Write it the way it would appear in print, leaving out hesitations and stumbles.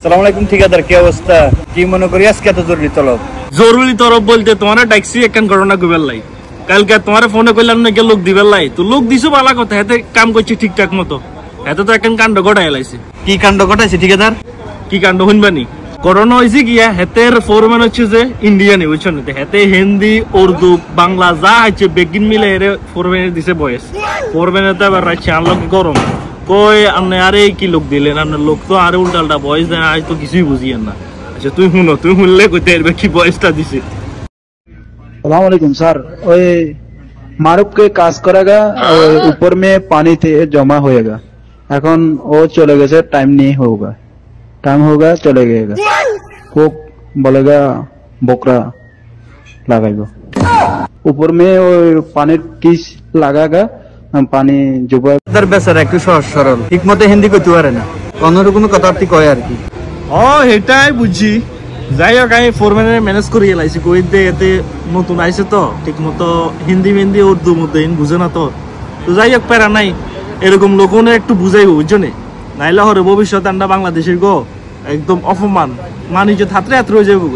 আসসালামু আলাইকুম ঠিকাদার, কি অবস্থা? কি মনে করি আজকে এত জরুরি তলব? জরুরি তরফ বলতে তোমার ট্যাক্সি একখান ঘটনা কইবার লাই। কালকে তোমার ফোনে কইলাম না লোক দিবার লাই, তো লোক দিছো ভালো কথা, হাতে কাম করছি ঠিকঠাক মতো। হাতে তো একখান কাণ্ড ঘটাই লাইছে। কি কাণ্ড ঘটাইছে ঠিকাদার? কি কাণ্ড শুনবানি? করোনা হয়েছে গিয়া হেতের ফোরম্যান হচ্ছে যে ইন্ডিয়ানি, বুঝছো না? হেতে হিন্দি উর্দু বাংলা যা আছে বেগিন মিলে এর ফোরম্যানের দিছে বয়স। ফোরম্যানের তো এবার রাখছে আনলোক গরম কই আপনি আরে কি লোক দিলেন, আপনার লোক তো আরে উল্টালটা বয়স দেন, আজ তো কিছুই বুঝিয়েন না। আচ্ছা তুই শুনো, তুই শুনলে কইতে এর কি বয়সটা দিছে। सलाम वालेकुम सर। ओए मारूफ के काज करेगा ऊपर में पानी थे जमा होएगा। এখন ও চলে গেছে, টাইম नहीं होगा, टाइम होगा चले गएगा। वो बोलेगा बोकरा लगाएगा ऊपर में वो पानी किस लगाएगा पानी जुबा। তার বেচারা একটু সহজ সরল, ঠিক মতো হিন্দি কইতে পারে না, অন্যরকম কথাবার্তা কয় আর কি। ও এটাই বুঝছি। যাই হোক আমি ফোরম্যানের ম্যানেজ করিয়ে লাইছি, কইতে এতে নতুন আইছে তো ঠিক মতো হিন্দি মেন্দি উর্দু মধ্যে বুঝে না তো। তো যাই হোক প্যারা নাই, এরকম লোকনে একটু বুঝাইবো, বুঝছো নে? নাইলে হরে ভবিষ্যতে আমরা বাংলাদেশের গো একদম অপমান মানিজ্য হাতরে হাত রয়ে যাবো।